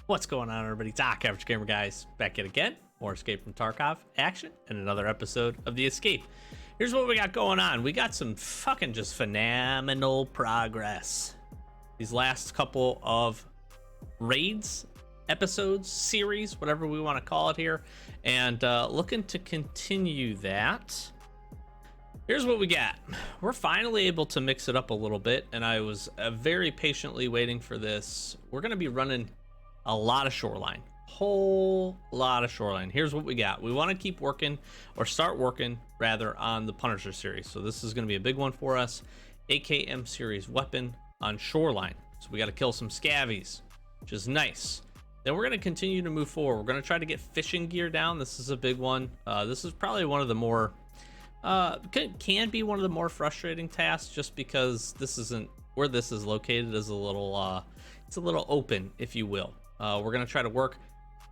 What's going on, everybody? Doc, Average Gamer Guys, back yet again. More Escape from Tarkov action and another episode of The Escape. Here's what we got going on. We got some fucking just phenomenal progress. These last couple of raids, episodes, series, whatever we want to call it here. And looking to continue that. Here's what we got. We're finally able to mix it up a little bit, and I was very patiently waiting for this. We're going to be running a lot of Shoreline. Whole lot of Shoreline. Here's what we got. We want to keep working, or start working, rather, on the Punisher series. So this is going to be a big one for us. AKM series weapon on Shoreline. So we got to kill some scavies, which is nice. Then we're going to continue to move forward. We're going to try to get fishing gear down. This is a big one. This is probably one of the more can be one of the more frustrating tasks, just because this isn't where this is located. Is a little it's a little open, if you will. We're going to try to work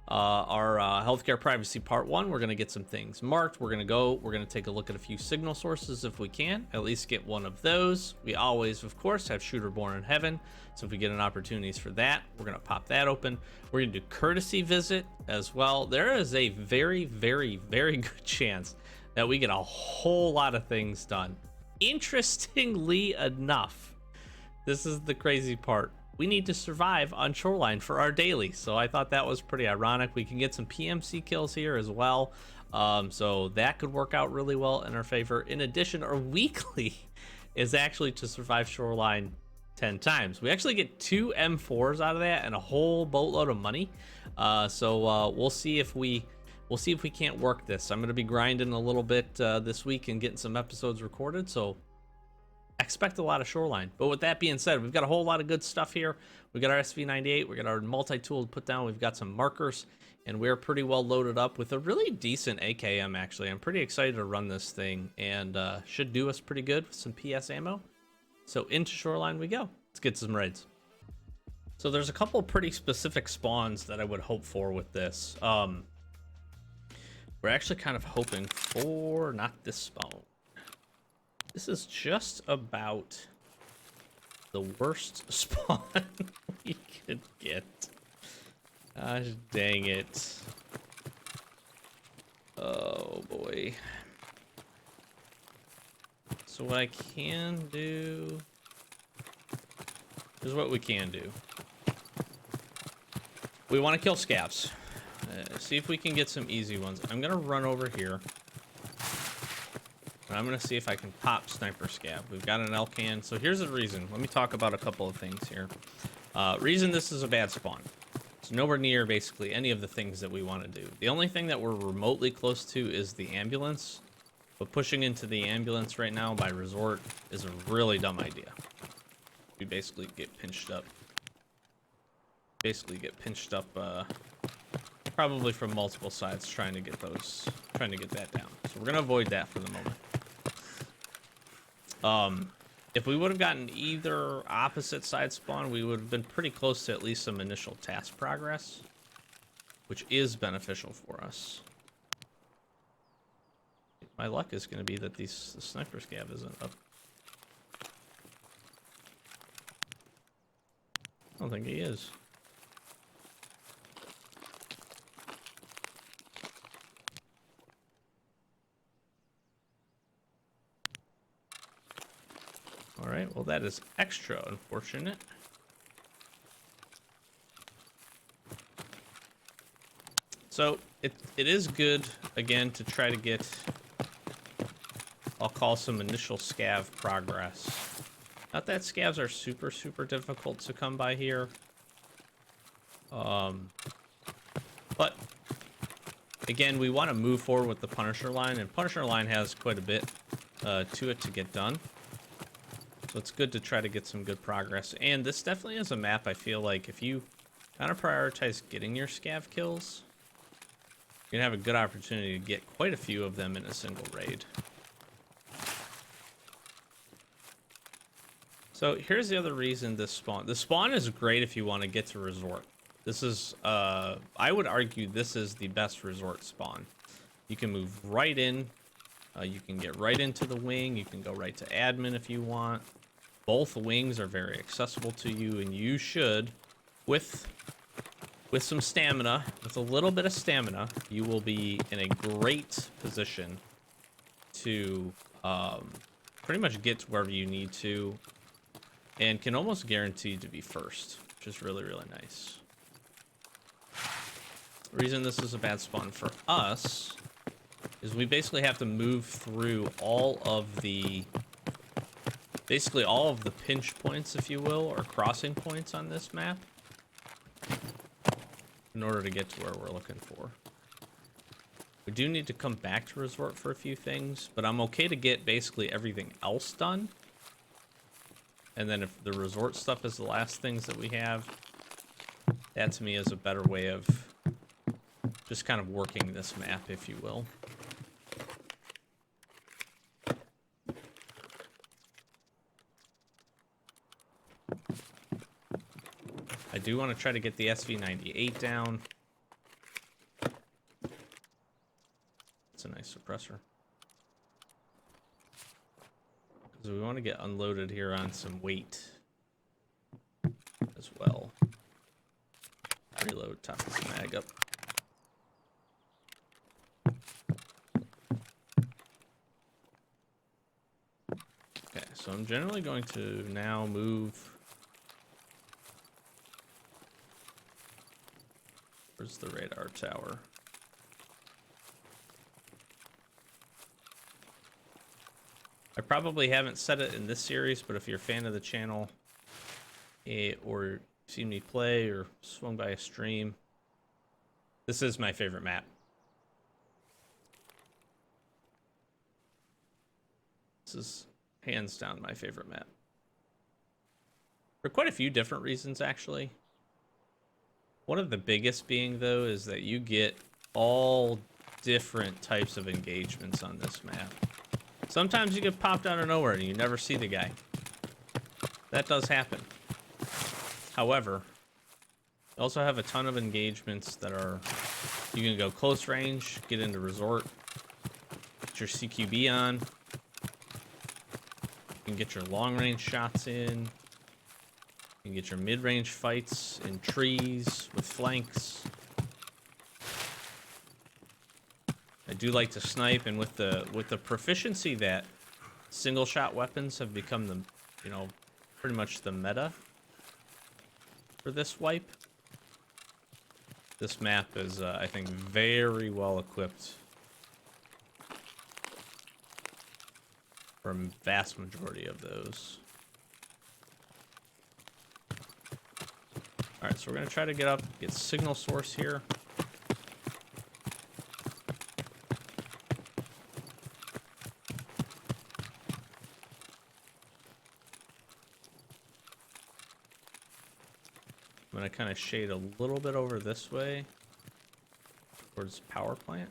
our healthcare privacy part 1. We're going to get some things marked. We're going to take a look at a few signal sources if we can, at least get one of those. We always, of course, have Shooter Born in Heaven, so if we get an opportunities for that, we're going to pop that open. We're going to do courtesy visit as well. There is a very, very, very good chance that we get a whole lot of things done. Interestingly enough, this is the crazy part. We need to survive on Shoreline for our daily, so I thought that was pretty ironic. We can get some PMC kills here as well, so that could work out really well in our favor. In addition, our weekly is actually to survive Shoreline 10 times. We actually get 2 M4s out of that and a whole boatload of money. So we'll see if we can't work this. I'm going to be grinding a little bit this week and getting some episodes recorded, so expect a lot of Shoreline. But with that being said, we've got a whole lot of good stuff here. We got our SV98, we got our multi-tool to put down, we've got some markers, and we're pretty well loaded up with a really decent AKM, actually. I'm pretty excited to run this thing, and should do us pretty good with some PS ammo. So into Shoreline we go. Let's get some raids. So there's a couple pretty specific spawns that I would hope for with this. We're actually kind of hoping for not this spawn. This is just about the worst spawn we could get. Gosh dang it. Oh boy. So what I can do is what we can do. We want to kill scavs. See if we can get some easy ones. I'm gonna run over here. And I'm gonna see if I can pop sniper scav. We've got an Elcan. So here's the reason. Let me talk about a couple of things here. Reason this is a bad spawn. It's nowhere near basically any of the things that we want to do. The only thing that we're remotely close to is the ambulance. But pushing into the ambulance right now by resort is a really dumb idea. We basically get pinched up. Probably from multiple sides trying to get that down. So we're gonna avoid that for the moment. If we would have gotten either opposite side spawn, we would have been pretty close to at least some initial task progress, which is beneficial for us. My luck is going to be that the sniper scav isn't up. I don't think he is. Alright, well that is extra unfortunate. So it is good, again, to try to get, I'll call some initial scav progress. Not that scavs are super, super difficult to come by here. But again, we want to move forward with the Punisher line, and Punisher line has quite a bit to it to get done. So it's good to try to get some good progress. And this definitely is a map, I feel like, if you kind of prioritize getting your scav kills, you're going to have a good opportunity to get quite a few of them in a single raid. So here's the other reason this spawn. The spawn is great if you want to get to resort. This is, I would argue this is the best resort spawn. You can move right in. You can get right into the wing. You can go right to admin if you want. Both wings are very accessible to you, and you should, with with some stamina, with a little bit of stamina, you will be in a great position to pretty much get to wherever you need to, and can almost guarantee to be first, which is really, really nice. The reason this is a bad spawn for us is we basically have to move through all of the, basically all of the pinch points, if you will, or crossing points on this map in order to get to where we're looking for. We do need to come back to Resort for a few things, but I'm okay to get basically everything else done. And then if the Resort stuff is the last things that we have, that to me is a better way of just kind of working this map, if you will. I do want to try to get the SV98 down. It's a nice suppressor. Because we want to get unloaded here on some weight as well. Reload, top this mag up. Okay, so I'm generally going to now move. Where's the radar tower? I probably haven't said it in this series, but if you're a fan of the channel, or seen me play or swung by a stream, this is my favorite map. This is hands down my favorite map. For quite a few different reasons, actually. One of the biggest being, though, is that you get all different types of engagements on this map. Sometimes you get popped out of nowhere and you never see the guy. That does happen. However, you also have a ton of engagements that are, you can go close range, get into Resort, get your CQB on, you can get your long range shots in, you can get your mid-range fights in trees with flanks. I do like to snipe, and with the proficiency that single shot weapons have become the, you know, pretty much the meta for this wipe. This map is, I think, very well equipped for a vast majority of those. Alright, so we're going to try to get up, get signal source here. I'm going to kind of shade a little bit over this way towards power plant.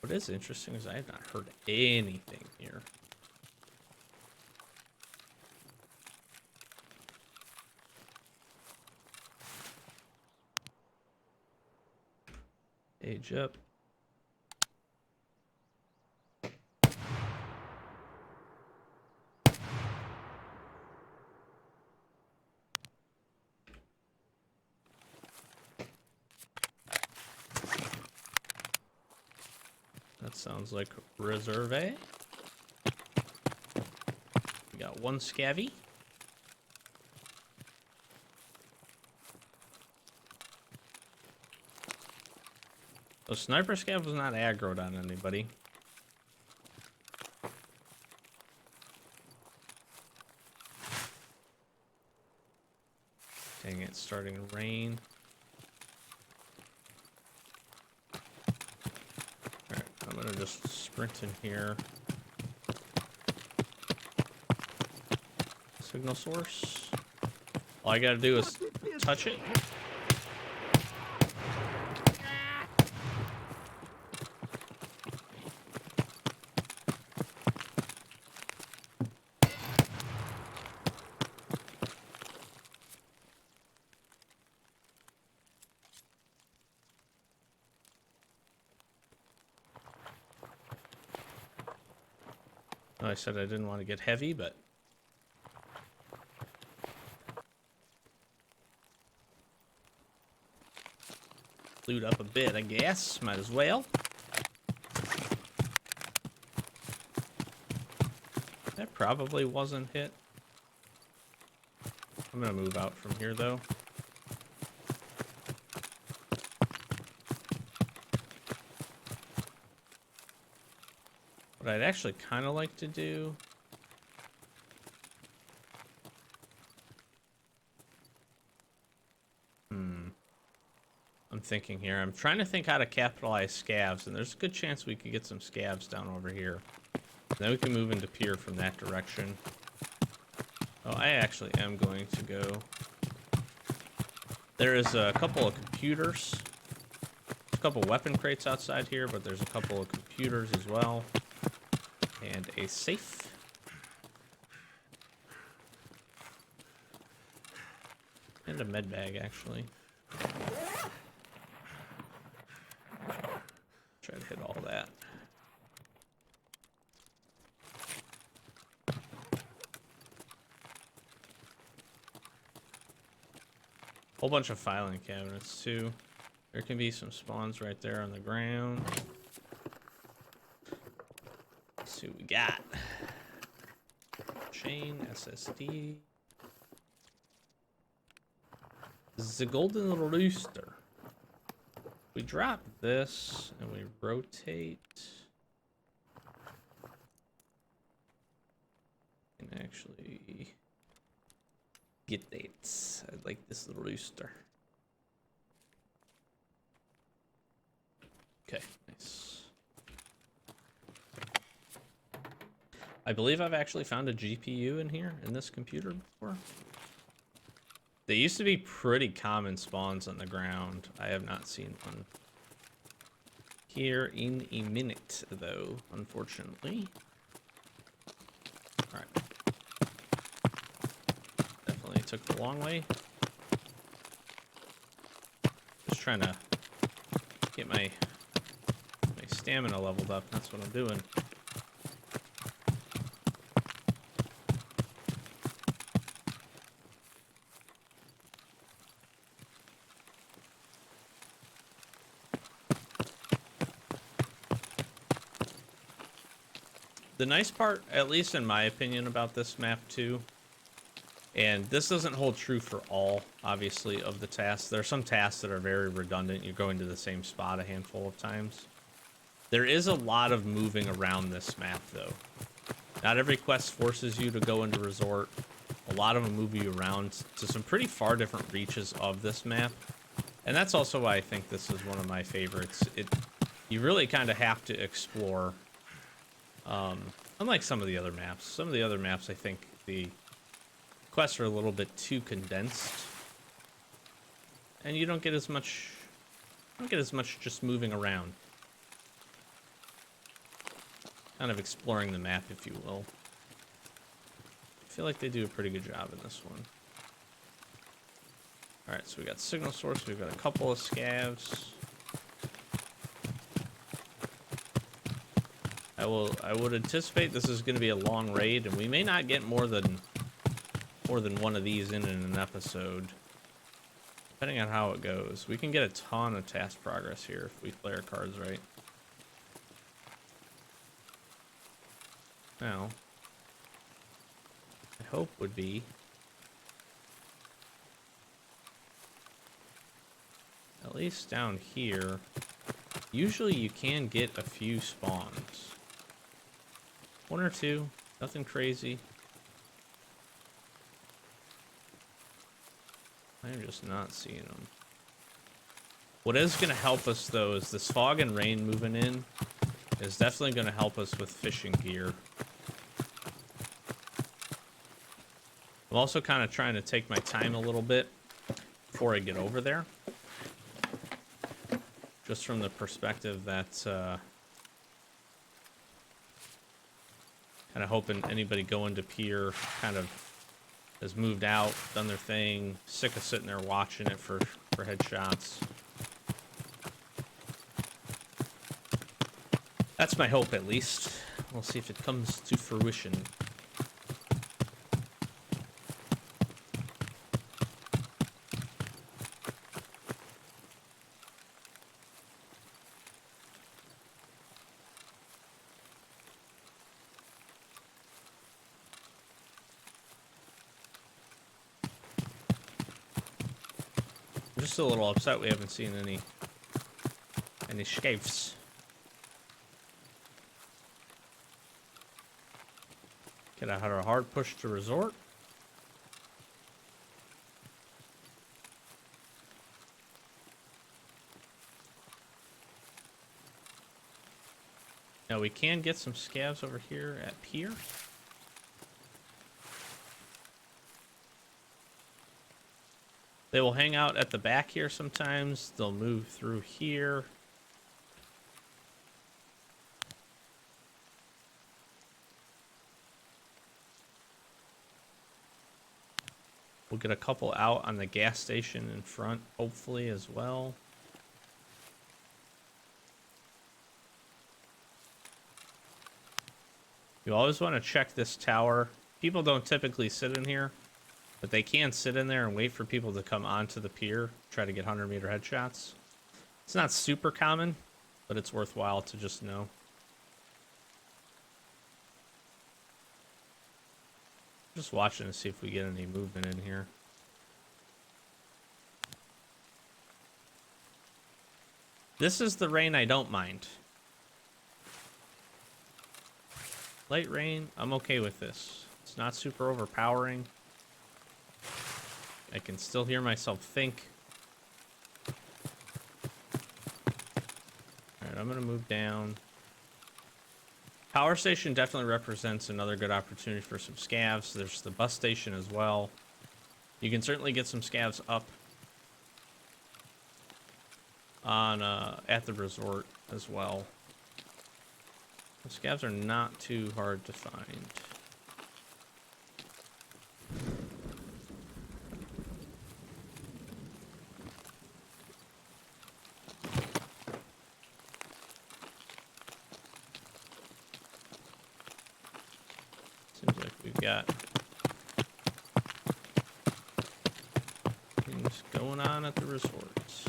What is interesting is I have not heard anything here. Age up. That sounds like reserve. We got one scavvy. The sniper scav was not aggroed on anybody. Dang it, it's starting to rain. Alright, I'm gonna just sprint in here. Signal source. All I gotta do is touch it. Oh, I said I didn't want to get heavy, but... loot up a bit, I guess. Might as well. That probably wasn't hit. I'm gonna move out from here, though. What I'd actually kind of like to do... I'm thinking here. I'm trying to think how to capitalize scavs, and there's a good chance we could get some scavs down over here. Then we can move into pier from that direction. Oh, I actually am going to go... There is a couple of computers. A couple weapon crates outside here, but there's a couple of computers as well. And a safe. And a med bag, actually. Try to hit all that. Whole bunch of filing cabinets too. There can be some spawns right there on the ground. Let's see what we got. Chain, SSD. This is a golden rooster. We drop this and we rotate. And actually get dates. I like this little rooster. Okay, nice. I believe I've actually found a GPU in here, in this computer before. They used to be pretty common spawns on the ground. I have not seen one here in a minute, though, unfortunately. Alright. Definitely took the long way. Just trying to get my stamina leveled up. That's what I'm doing. The nice part, at least in my opinion, about this map too, and this doesn't hold true for all, obviously, of the tasks. There are some tasks that are very redundant. You're going to the same spot a handful of times. There is a lot of moving around this map, though. Not every quest forces you to go into resort. A lot of them move you around to some pretty far different reaches of this map. And that's also why I think this is one of my favorites. You really kind of have to explore. Unlike some of the other maps. Some of the other maps, I think the quests are a little bit too condensed. And you don't get as much just moving around. Kind of exploring the map, if you will. I feel like they do a pretty good job in this one. Alright, so we got signal source, we've got a couple of scavs. I would anticipate this is going to be a long raid, and we may not get more than one of these in an episode, depending on how it goes. We can get a ton of task progress here if we play our cards right. Now, I hope would be at least down here. Usually you can get a few spawns. One or two, nothing crazy. I'm just not seeing them. What is going to help us, though, is this fog and rain moving in is definitely going to help us with fishing gear. I'm also kind of trying to take my time a little bit before I get over there. Just from the perspective that kind of hoping anybody going to pier kind of has moved out, done their thing, sick of sitting there watching it for headshots. That's my hope, at least. We'll see if it comes to fruition. I'm just a little upset we haven't seen any scapes. Get out a hard push to resort. Now we can get some scavs over here at pier. They will hang out at the back here sometimes. They'll move through here. We'll get a couple out on the gas station in front, hopefully, as well. You always want to check this tower. People don't typically sit in here, but they can sit in there and wait for people to come onto the pier, try to get 100-meter headshots. It's not super common, but it's worthwhile to just know. Just watching to see if we get any movement in here. This is the rain I don't mind. Light rain, I'm okay with this. It's not super overpowering. I can still hear myself think. Alright, I'm gonna move down. Power station definitely represents another good opportunity for some scavs. There's the bus station as well. You can certainly get some scavs up on at the resort as well. The scavs are not too hard to find. Seems like we've got things going on at the resorts.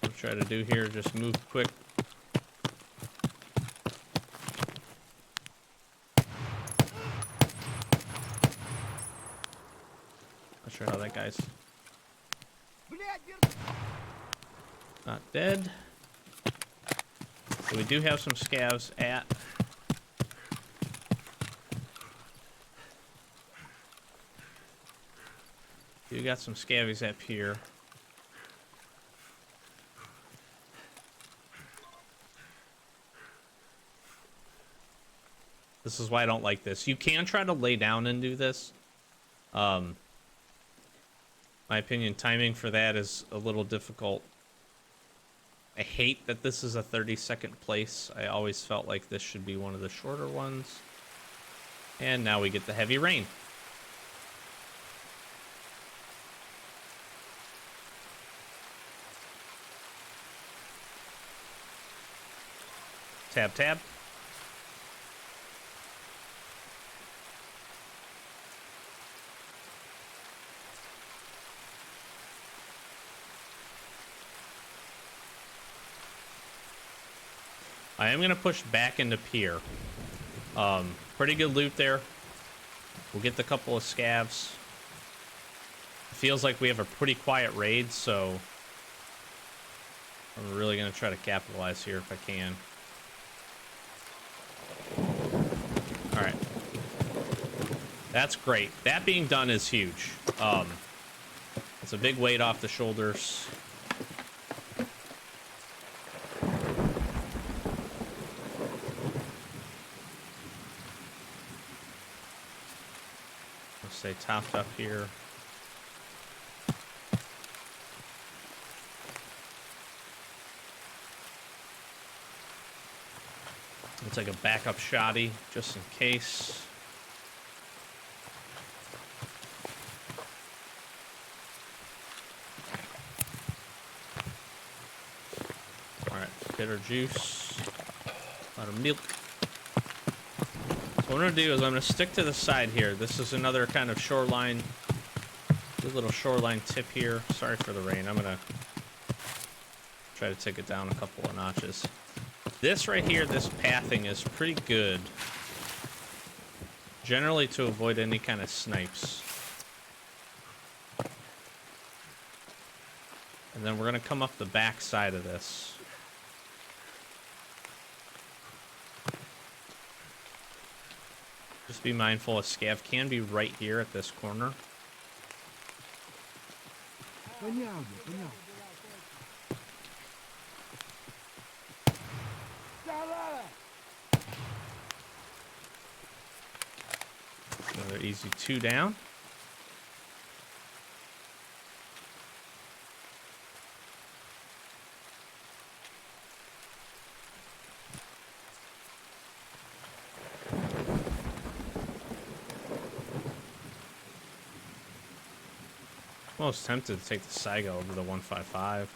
What I'll try to do here, just move quick. Not sure how that guy's not dead. So we do have some scavs at you got some scavies up here. This is why I don't like this. You can try to lay down and do this. My opinion, timing for that is a little difficult. I hate that this is a 30-second place. I always felt like this should be one of the shorter ones. And now we get the heavy rain. Tab, tab. I am going to push back into pier. Pretty good loot there. We'll get the couple of scavs. It feels like we have a pretty quiet raid, so I'm really going to try to capitalize here if I can. Alright. That's great. That being done is huge. It's a big weight off the shoulders. Stay topped up here. We'll take a backup shotty just in case. All right. Bitter juice. A lot of milk. So what I'm gonna do is I'm gonna stick to the side here. This is another kind of shoreline, good little shoreline tip here. Sorry for the rain. I'm gonna try to take it down a couple of notches. This right here, this pathing is pretty good. Generally to avoid any kind of snipes. And then we're gonna come up the back side of this. Just be mindful, a scav can be right here at this corner. Another easy 2 down. Almost tempted to take the Saiga over the 155.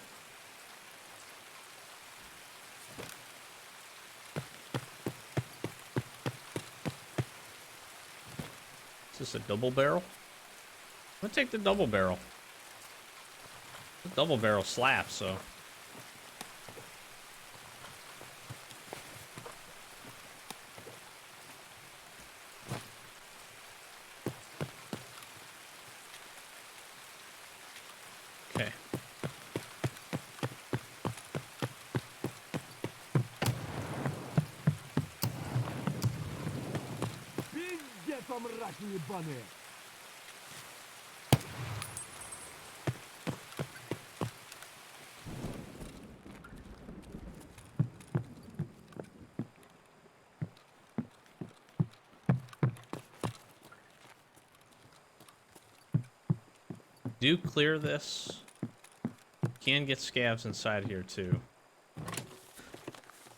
Is this a double barrel? I'm gonna take the double barrel. The double barrel slaps, so. Okay. Do clear this. Can get scavs inside here too.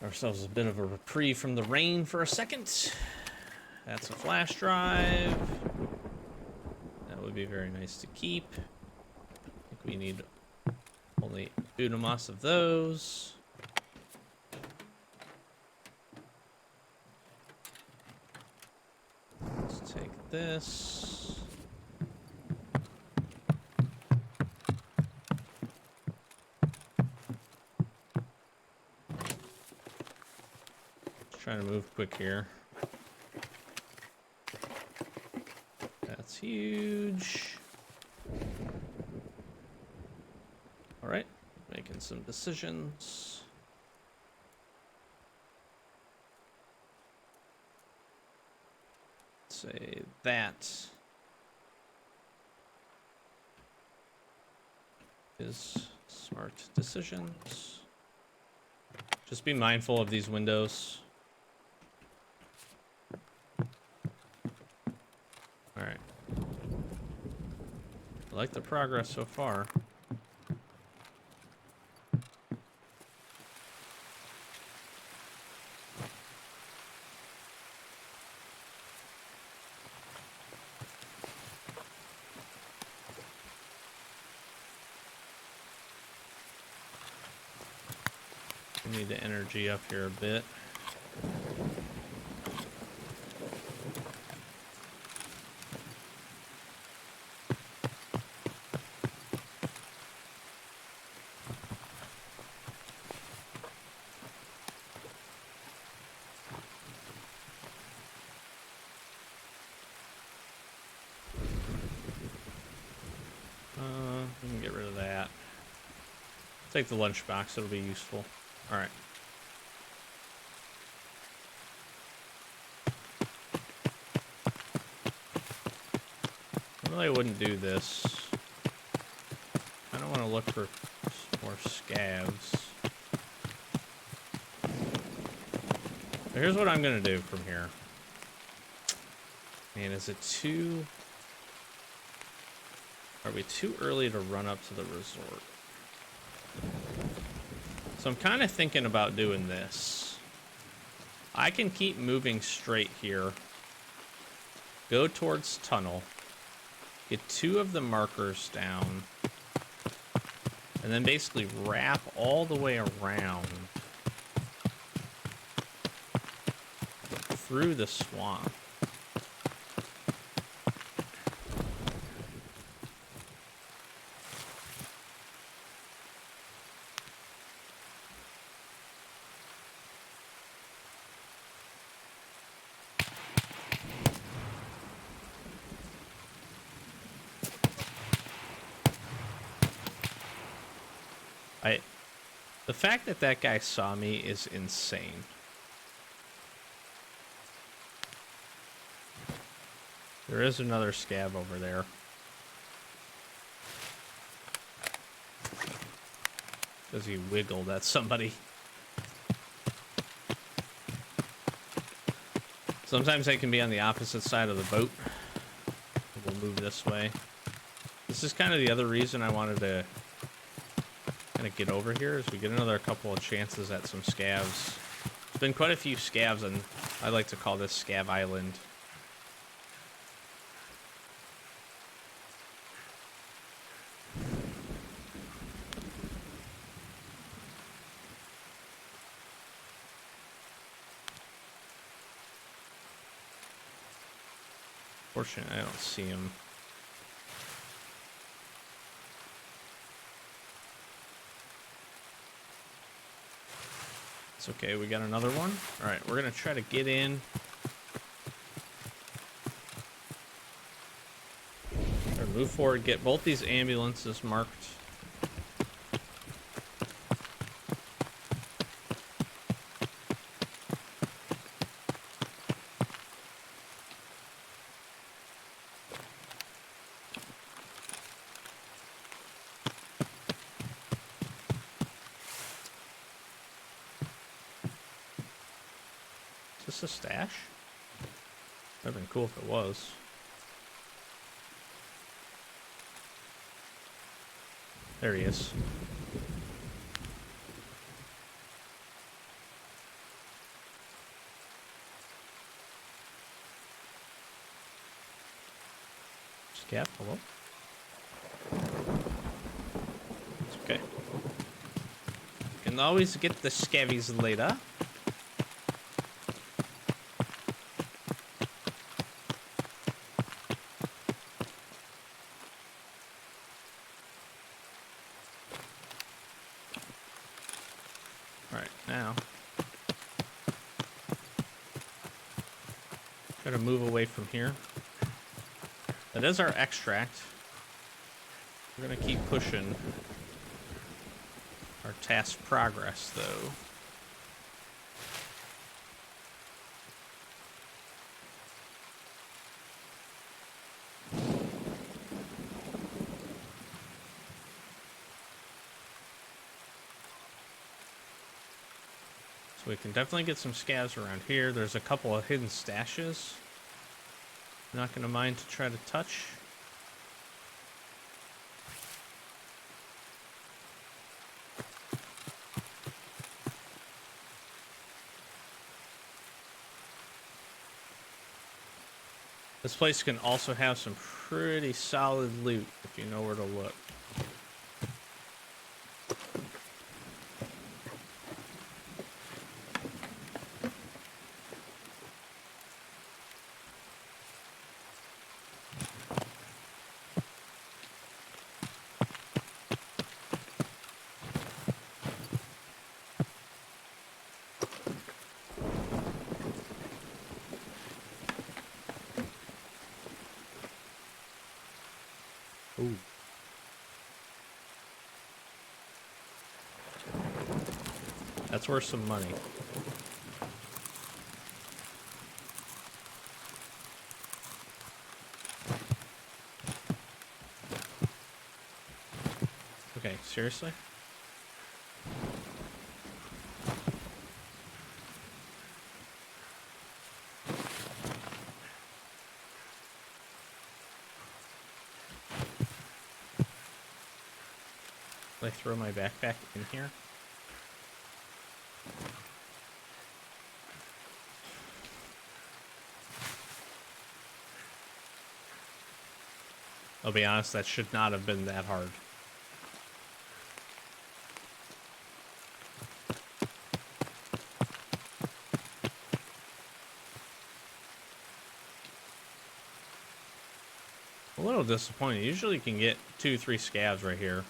Ourselves a bit of a reprieve from the rain for a second. That's a flash drive. That would be very nice to keep. I think we need only Udamas of those. Let's take this. Trying to move quick here. That's huge. All right, making some decisions. Say that is smart decisions. Just be mindful of these windows. Alright. I like the progress so far. We need the energy up here a bit. We can get rid of that. Take the lunchbox, it'll be useful. Alright. I really wouldn't do this. I don't want to look for more scavs. So here's what I'm going to do from here. Man, is it too... Are we too early to run up to the resort? So I'm kind of thinking about doing this. I can keep moving straight here. Go towards tunnel. Get 2 of the markers down. And then basically wrap all the way around. through the swamp. The fact that that guy saw me is insane. There is another scab over there. Because he wiggled at somebody. Sometimes they can be on the opposite side of the boat. We'll move this way. This is kind of the other reason I wanted to kind of get over here, is we get another couple of chances at some scavs. There's been quite a few scavs, and I like to call this Scab Island. Fortunately, I don't see him. It's okay, we got another one. All right, we're gonna try to get in. Or move forward, get both these ambulances marked. Is this a stash? That'd been cool if it was. There he is. Scab, hello? It's okay. You can always get the scabbies later. Try to move away from here. That is our extract. We're gonna keep pushing our task progress, though. We can definitely get some scavs around here. There's a couple of hidden stashes. Not gonna mind to try to touch. This place can also have some pretty solid loot if you know where to look. Ooh. That's worth some money. Okay, seriously? I throw my backpack in here? I'll be honest, that should not have been that hard. A little disappointed. Usually you can get 2-3 scavs right here.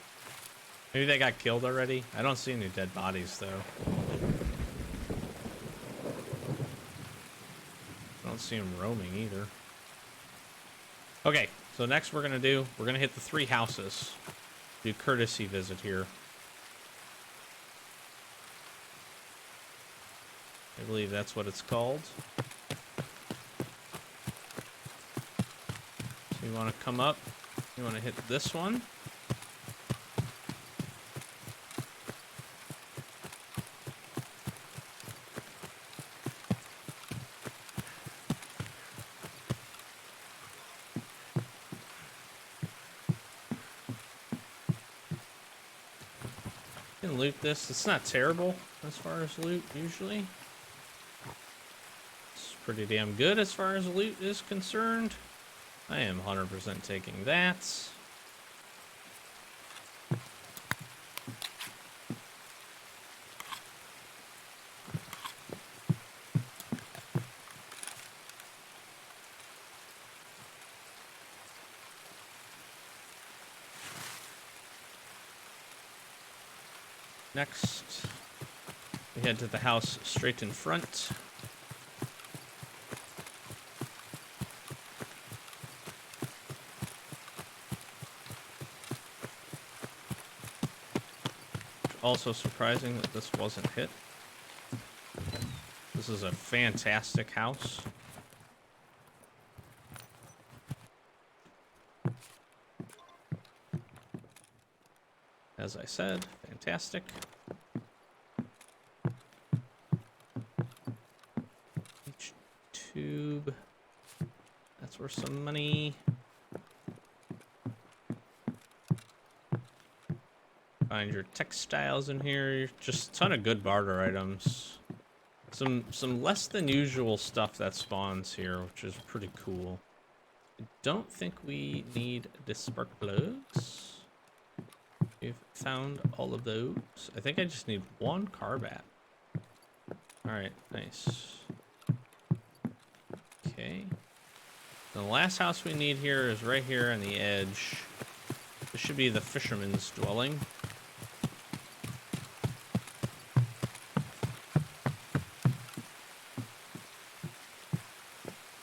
Maybe they got killed already? I don't see any dead bodies, though. I don't see them roaming, either. Okay, so next we're going to hit the 3 houses. Do courtesy visit here. I believe that's what it's called. So you want to come up. You want to hit this one. You can loot this. It's not terrible as far as loot, usually. It's pretty damn good as far as loot is concerned. I am 100% taking that. Next, we head to the house straight in front. Also surprising that this wasn't hit. This is a fantastic house. As I said, fantastic. Each tube. That's worth some money. Find your textiles in here. Just a ton of good barter items. Some less than usual stuff that spawns here, which is pretty cool. I don't think we need the spark plugs. We've found all of those. I think I just need 1 carbat. Alright, nice. Okay. The last house we need here is right here on the edge. This should be the fisherman's dwelling.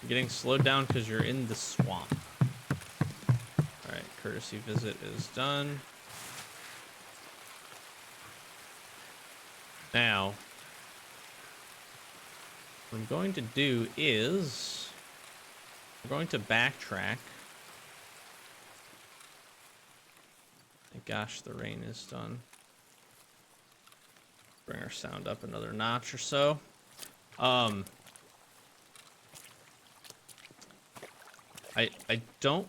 You're getting slowed down because you're in the swamp. Alright, courtesy visit is done. Now, what I'm going to do is we're going to backtrack. Gosh, the rain is done. Bring our sound up another notch or so. I don't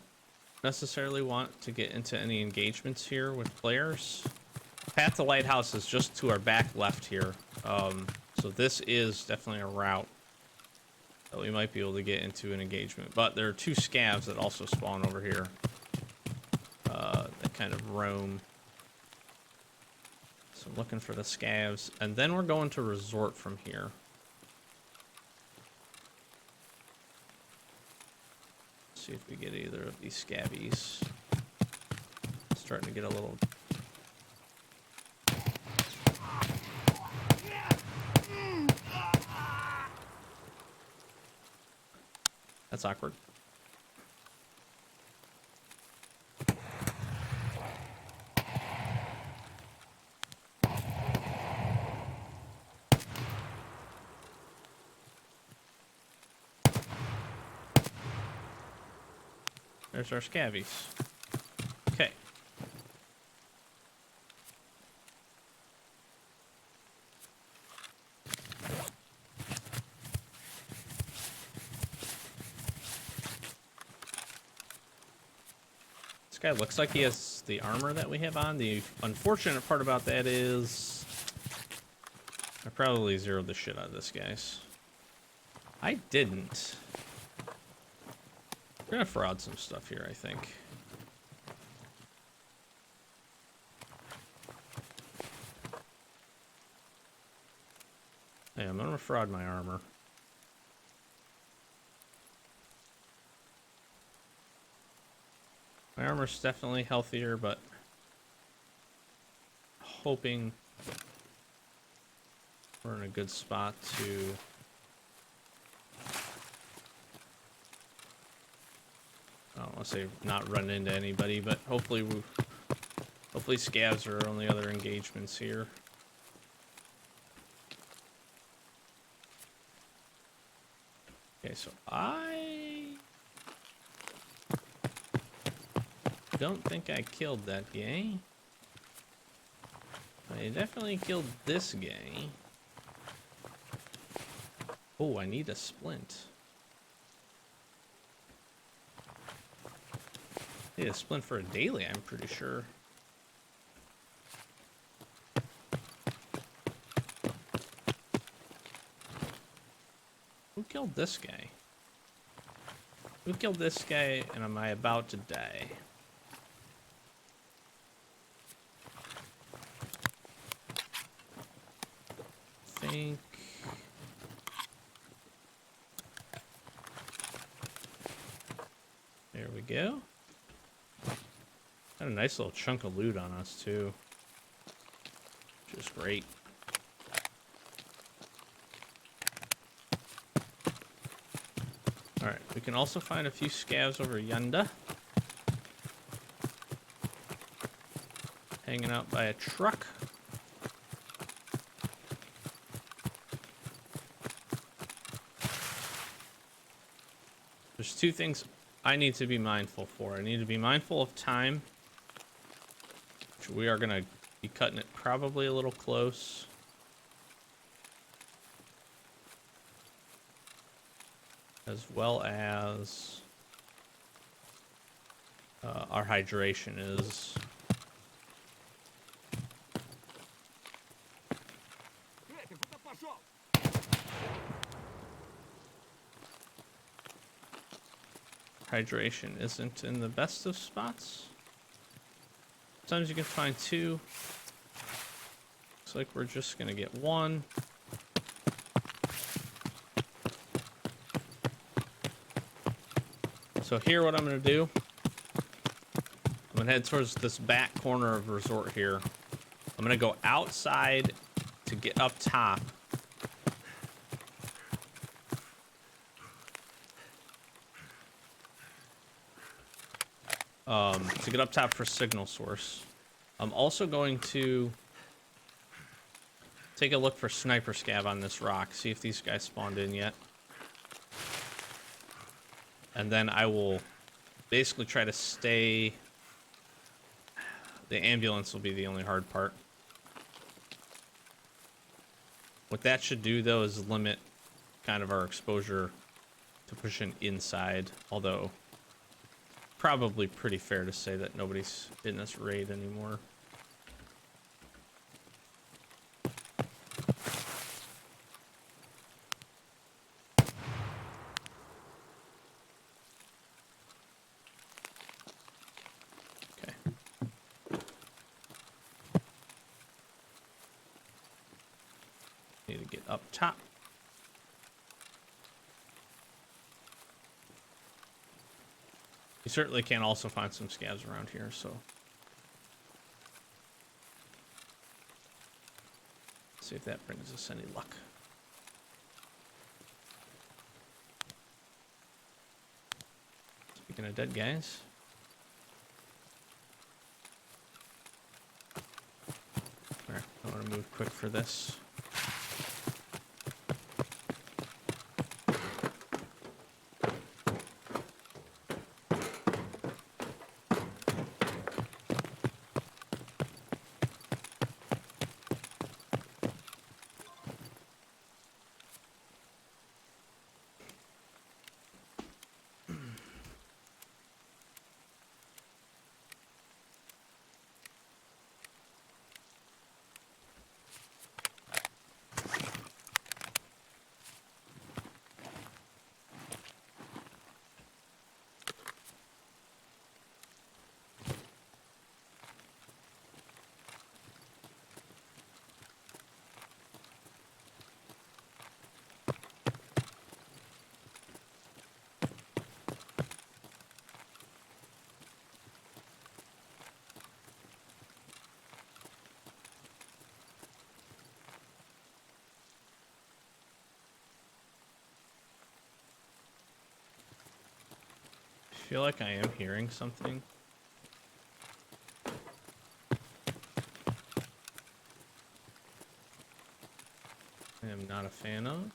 necessarily want to get into any engagements here with players. Path to Lighthouse is just to our back left here. So this is definitely a route that we might be able to get into an engagement. But there are 2 scavs that also spawn over here. That kind of roam. So I'm looking for the scavs. And then we're going to resort from here. See if we get either of these scabbies. Starting to get a little... That's awkward. There's our scabbies. Okay. This guy looks like he has the armor that we have on. The unfortunate part about that is I probably zeroed the shit out of this, guys. I didn't. We're gonna fraud some stuff here, I think. Yeah, I'm gonna fraud my armor. My armor's definitely healthier, but hoping we're in a good spot to I don't want to say not run into anybody, but hopefully scavs are our only other engagements here. Okay, so I don't think I killed that guy. I definitely killed this guy. Oh, I need a splint. I need a splint for a daily, I'm pretty sure. Who killed this guy? Who killed this guy, and am I about to die? I think... There we go. Got a nice little chunk of loot on us, too. Which is great. Alright, we can also find a few scavs over yonder. Hanging out by a truck. There's two things I need to be mindful for. I need to be mindful of time. Which we are going to be cutting it probably a little close. As well as our hydration is hydration isn't in the best of spots. Sometimes you can find two. Looks like we're just gonna get one. So here, what I'm gonna do, I'm gonna head towards this back corner of resort here. I'm gonna go outside to get up top. To get up top for signal source. I'm also going to take a look for sniper scav on this rock, see if these guys spawned in yet. And then I will basically try to stay... The ambulance will be the only hard part. What that should do, though, is limit kind of our exposure to pushing inside, although... Probably pretty fair to say that nobody's in this raid anymore. Okay. Need to get up top. You certainly can also find some scavs around here, so. Let's see if that brings us any luck. Speaking of dead guys. Alright, I want to move quick for this. feel like I am hearing something. I am not a fan of.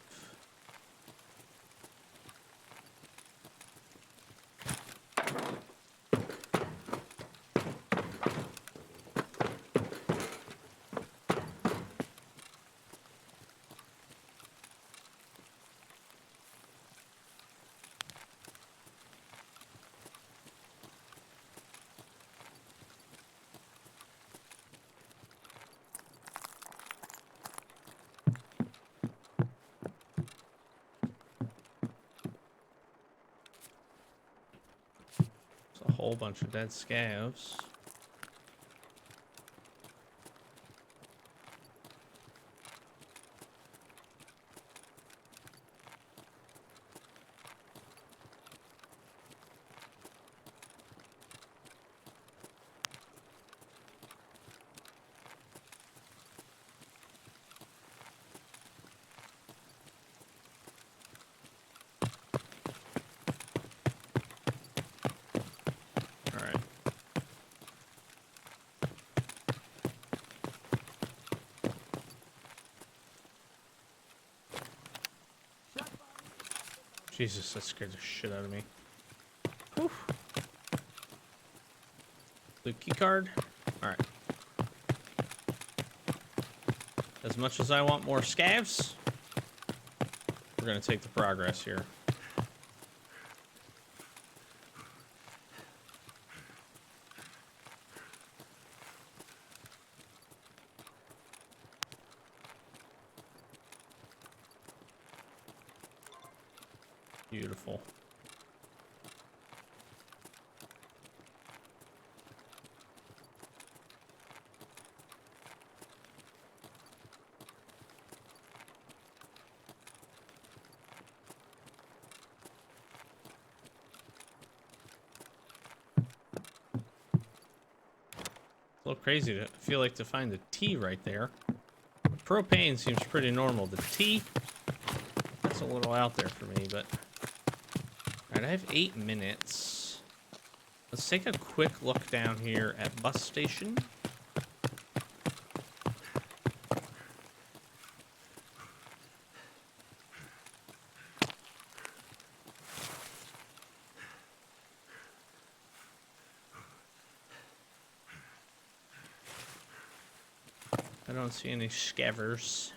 A whole bunch of dead scavs. Jesus, that scared the shit out of me. Whew. The key card. Alright. As much as I want more scavs, we're gonna take the progress here. Beautiful. It's a little crazy to feel like to find the T right there. Propane seems pretty normal. The T, that's a little out there for me, but... Alright, I have 8 minutes. Let's take a quick look down here at bus station. I don't see any scavers.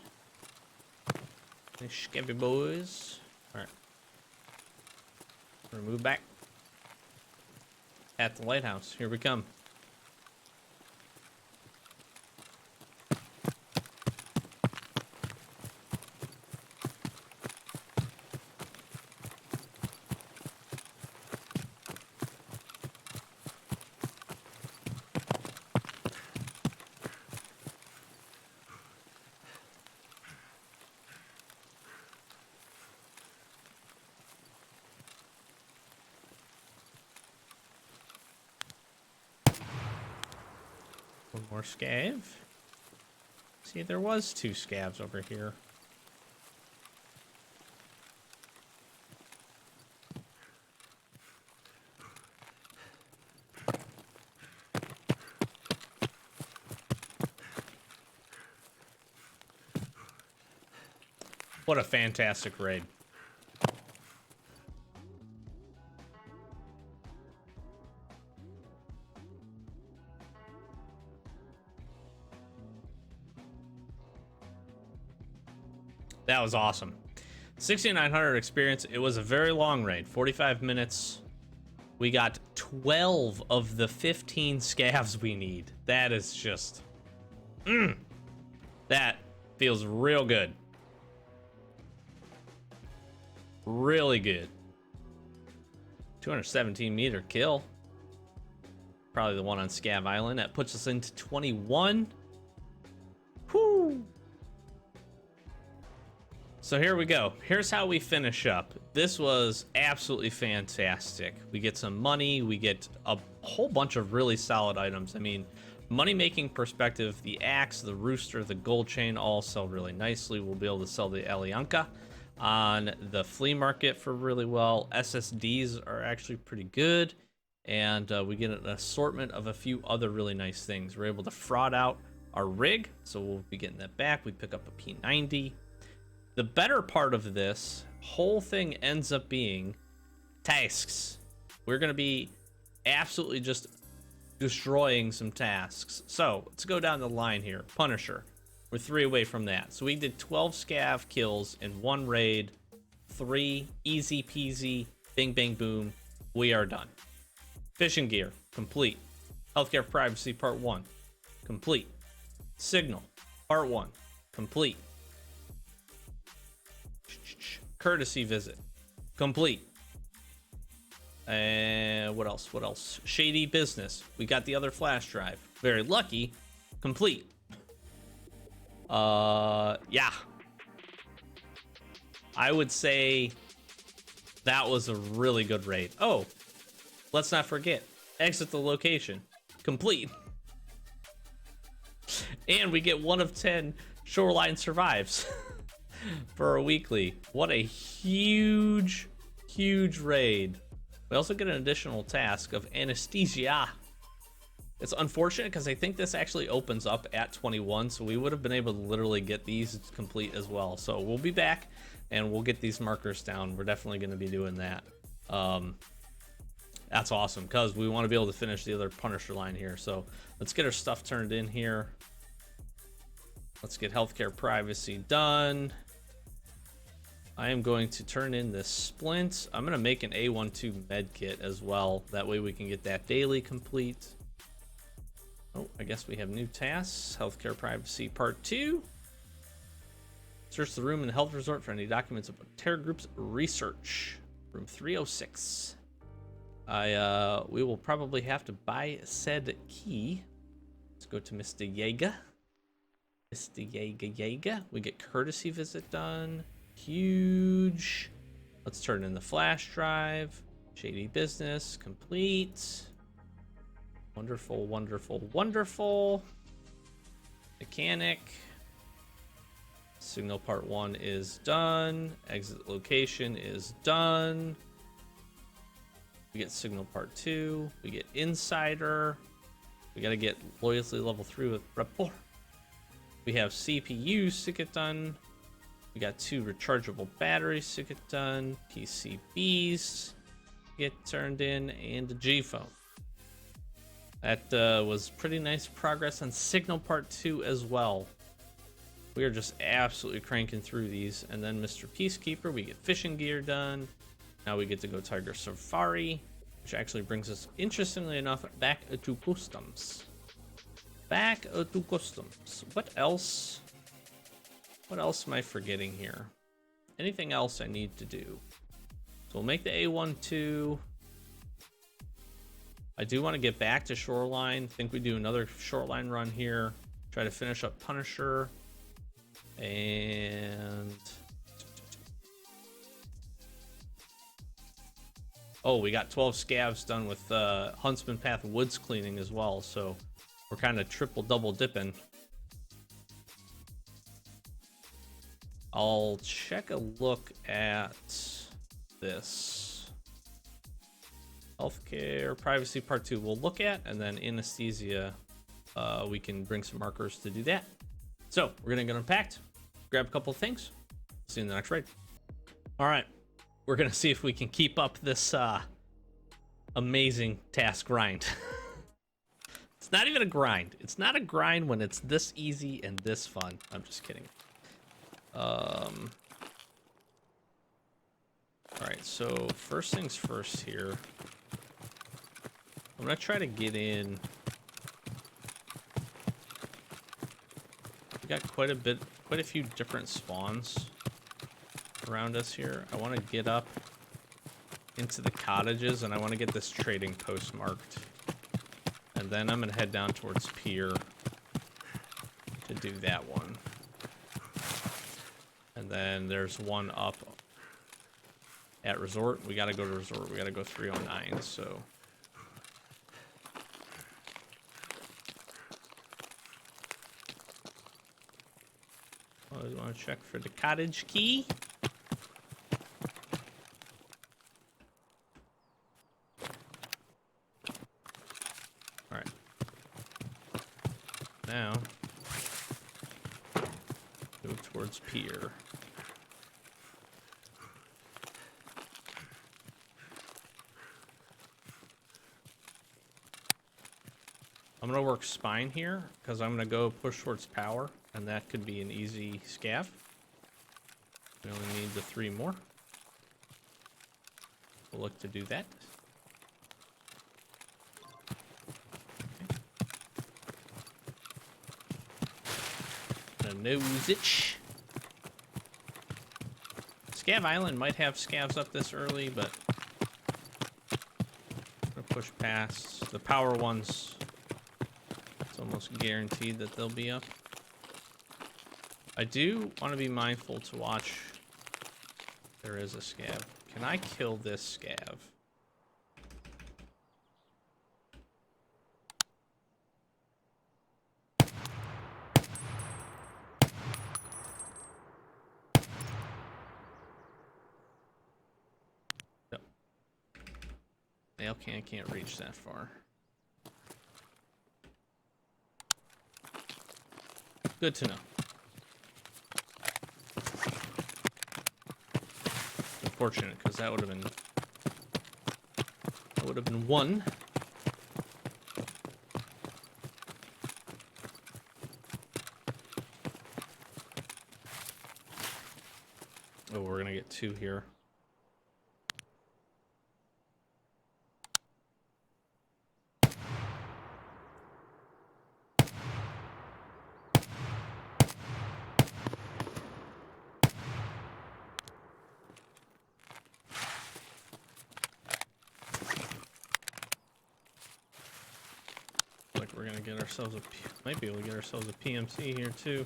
Any scabby boys. Alright. We're gonna move back. At the lighthouse. Here we come. One more scav. See, there was 2 scavs over here. What a fantastic raid. That was awesome. 6,900 experience. It was a very long raid, 45 minutes. We got 12 of the 15 scavs we need. That is just... That feels real good. Really good. 217 meter kill. Probably the one on Scav Island. That puts us into 21. Whoo! So here we go. Here's how we finish up. This was absolutely fantastic. We get some money. We get a whole bunch of really solid items. I mean, money-making perspective, the axe, the rooster, the gold chain all sell really nicely. We'll be able to sell the Alianka. on the flea market for really well. SSDs are actually pretty good. And we get an assortment of a few other really nice things. We're able to fraud out our rig, so we'll be getting that back. We pick up a P90. The better part of this whole thing ends up being tasks. We're going to be absolutely just destroying some tasks. So let's go down the line here. Punisher. We're 3 away from that. So we did 12 scav kills in 1 raid. 3 easy peasy, bing bang boom. We are done. Fishing gear, complete. Healthcare privacy, part 1, complete. Signal, part 1, complete. Courtesy visit, complete. And what else? What else? Shady business. We got the other flash drive. Very lucky, complete. Yeah. I would say that was a really good raid. Oh. Let's not forget, exit the location, complete. And we get 1 of 10 Shoreline survives for a weekly. What a huge, huge raid. We also get an additional task of anesthesia. It's unfortunate because I think this actually opens up at 21, so we would have been able to literally get these complete as well. So we'll be back and we'll get these markers down. We're definitely going to be doing that. That's awesome, because we want to be able to finish the other Punisher line here. So let's get our stuff turned in here. Let's get healthcare privacy done. I am going to turn in this splint. I'm going to make an A12 med kit as well. That way we can get that daily complete. Oh, I guess we have new tasks. Healthcare privacy part 2. Search the room in the health resort for any documents about Terror Group's research. Room 306. We will probably have to buy said key. Let's go to Mr. Yeager. Mr. Yeager. We get courtesy visit done. Huge. Let's turn in the flash drive. Shady business complete. Wonderful, wonderful, wonderful. Mechanic. Signal part 1 is done. Exit location is done. We get signal part 2. We get insider. We got to get loyalty level 3 with rapport. We have CPUs to get done. We got 2 rechargeable batteries to get done. PCBs get turned in, and a G phone. That was pretty nice progress on signal part 2 as well. We are just absolutely cranking through these. And then Mr. Peacekeeper, we get fishing gear done. Now we get to go Tiger Safari, which actually brings us, interestingly enough, back to customs. Back to customs. What else? What else am I forgetting here? Anything else I need to do? So we'll make the A12. I do want to get back to Shoreline. I think we do another Shoreline run here. Try to finish up Punisher. And... oh, we got 12 scavs done with Huntsman Path Woods cleaning as well, so we're kind of double dipping. I'll check a look at this. Healthcare, privacy part 2 we'll look at, and then anesthesia, we can bring some markers to do that. So we're gonna get unpacked, grab a couple of things, see you in the next raid. All right. We're gonna see if we can keep up this amazing task grind. It's not even a grind. It's not a grind when it's this easy and this fun. I'm just kidding. All right, so first things first here. I'm gonna try to get in. We got quite a few different spawns around us here. I want to get up into the cottages, and I want to get this trading post marked, and then I'm gonna head down towards pier to do that one. And then there's one up at resort. We got to go to resort. We got to go 309. So I want to check for the cottage key. now. Move towards pier. I'm gonna work spine here because I'm gonna go push towards power, and that could be an easy scav. We only need the 3 more. We'll look to do that. A nose itch. Scav Island might have scavs up this early, but I'm gonna push past the power ones. It's almost guaranteed that they'll be up. I do want to be mindful to watch. There is a scav. Can I kill this scav? No. Nail can't reach that far. Good to know. Unfortunate, because that would have been 1. Oh, we're gonna get 2 here. We're gonna get ourselves might be able to get ourselves a PMC here too.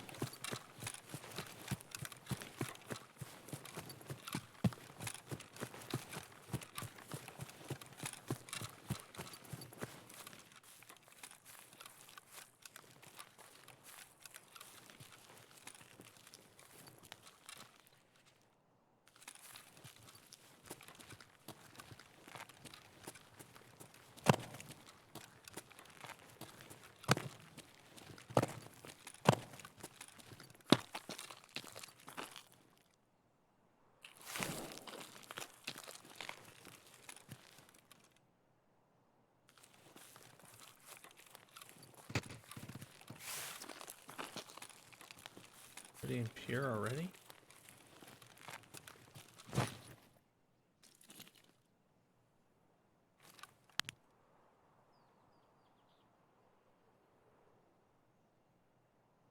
Pretty impure already.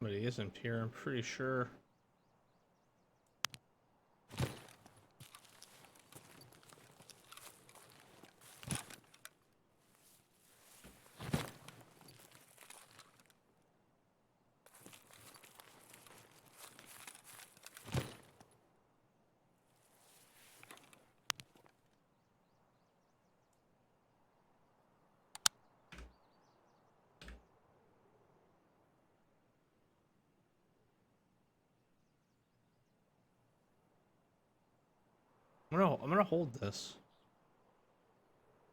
But he is impure, I'm pretty sure. I'm gonna hold this.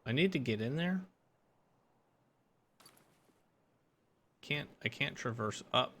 I need to get in there. I can't traverse up.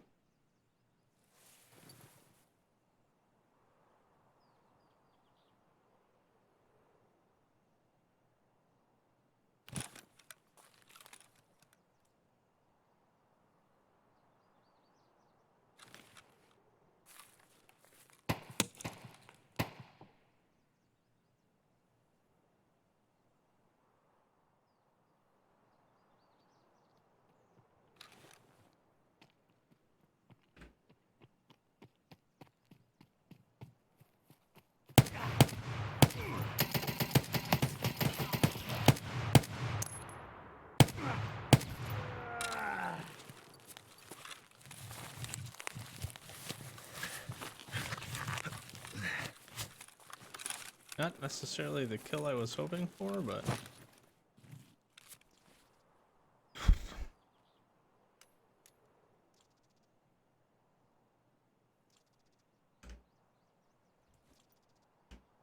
Not necessarily the kill I was hoping for, but...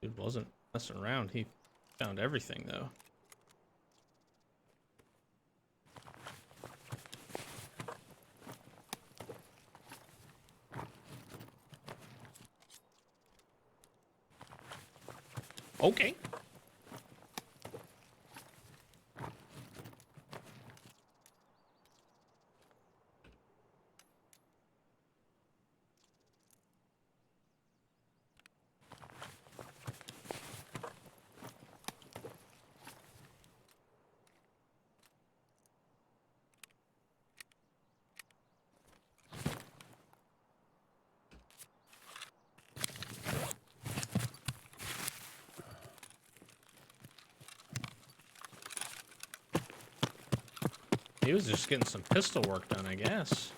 Dude wasn't messing around. He found everything, though. Okay. He was just getting some pistol work done, I guess.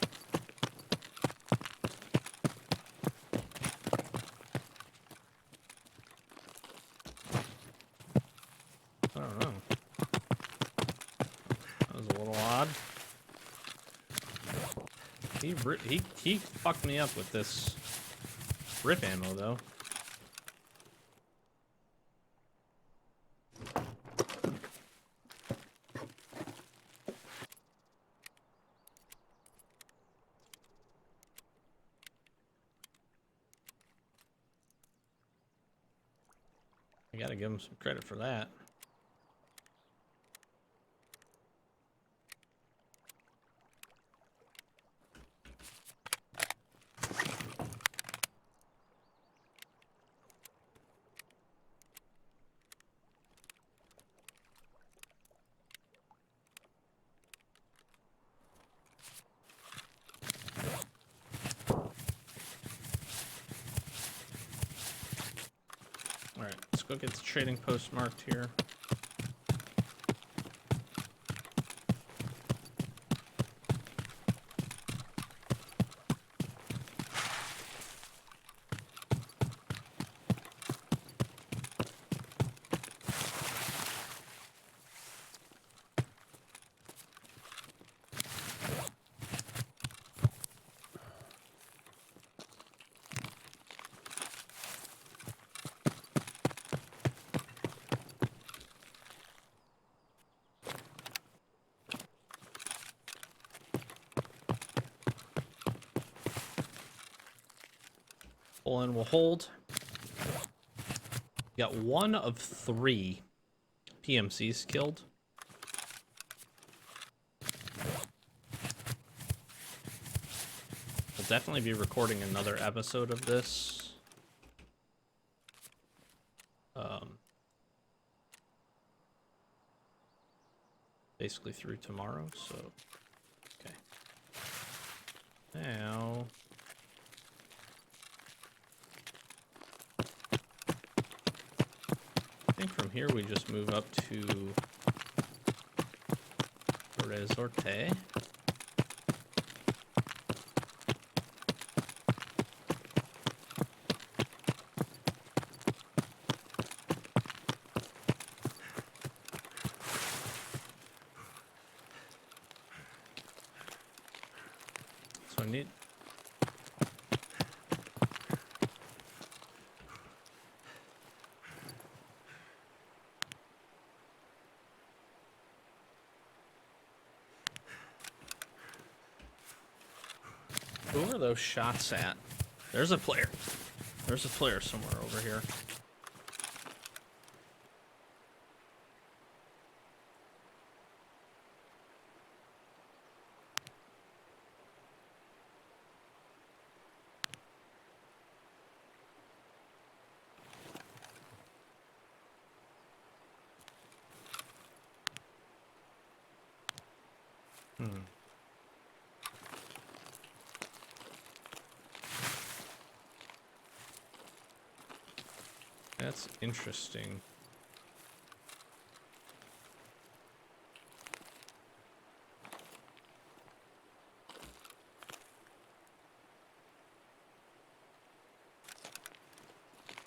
I don't know. That was a little odd. He fucked me up with this rip ammo, though. I gotta give him some credit for that. Alright, let's go get the trading post marked here. Pull in, we'll hold. Got 1 of 3 PMCs killed. We'll definitely be recording another episode of this. Basically through tomorrow, so okay. Now I think from here we just move up to Resorte. So I need who are those shots at? There's a player. There's a player somewhere over here. That's interesting.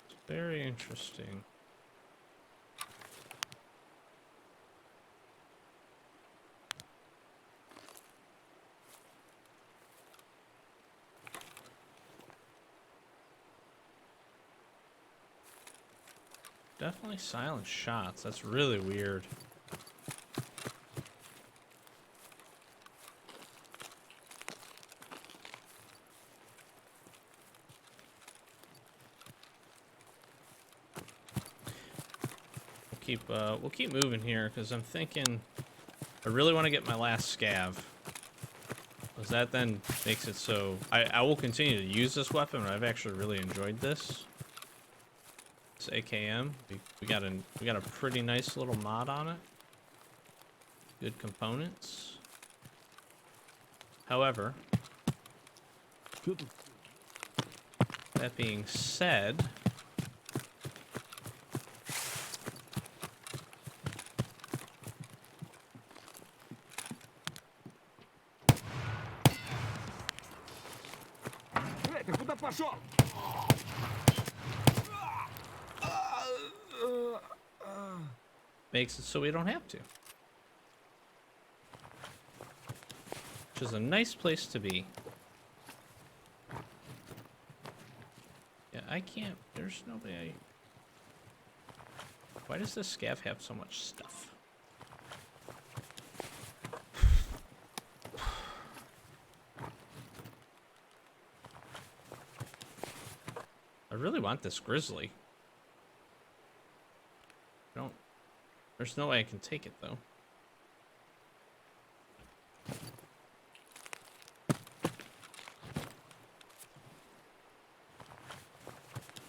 It's very interesting. Definitely silent shots. That's really weird. we'll keep moving here because I'm thinking I really want to get my last scav. Because that then makes it so I will continue to use this weapon, but I've actually really enjoyed this. This AKM. We got a pretty nice little mod on it. Good components. However, that being said, makes it so we don't have to. Which is a nice place to be. Yeah, I can't. There's nobody. Why does this scav have so much stuff? I really want this grizzly. There's no way I can take it though.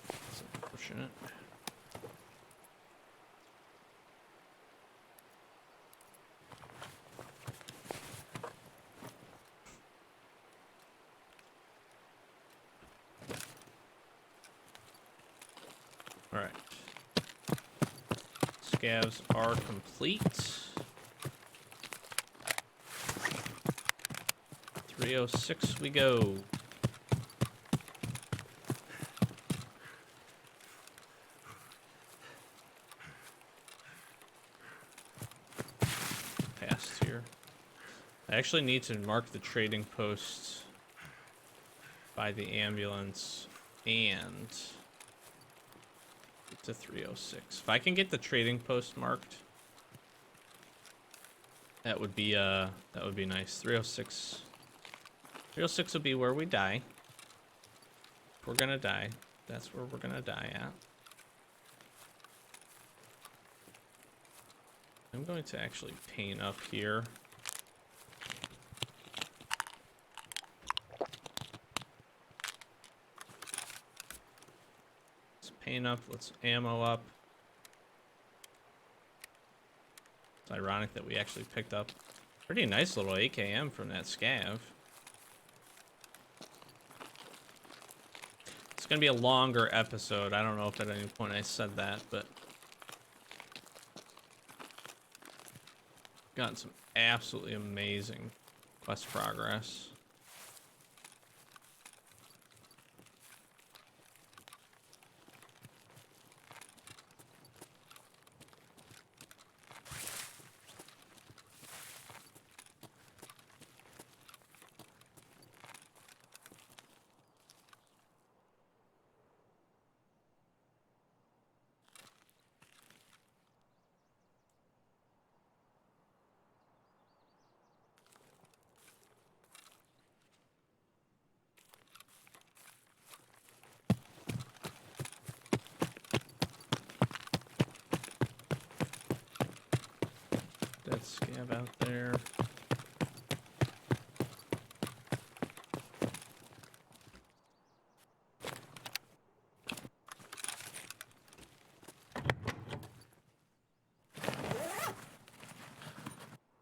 That's unfortunate. All right. Scavs are complete. 306 we go. Past here. I actually need to mark the trading post by the ambulance and to 306. If I can get the trading post marked, that would be nice. 306. 306 will be where we die. If we're gonna die, that's where we're gonna die at. I'm going to actually paint up here. Paint up, let's ammo up. It's ironic that we actually picked up pretty nice little AKM from that scav. It's gonna be a longer episode. I don't know if at any point I said that, but gotten some absolutely amazing quest progress. Dead scav out there.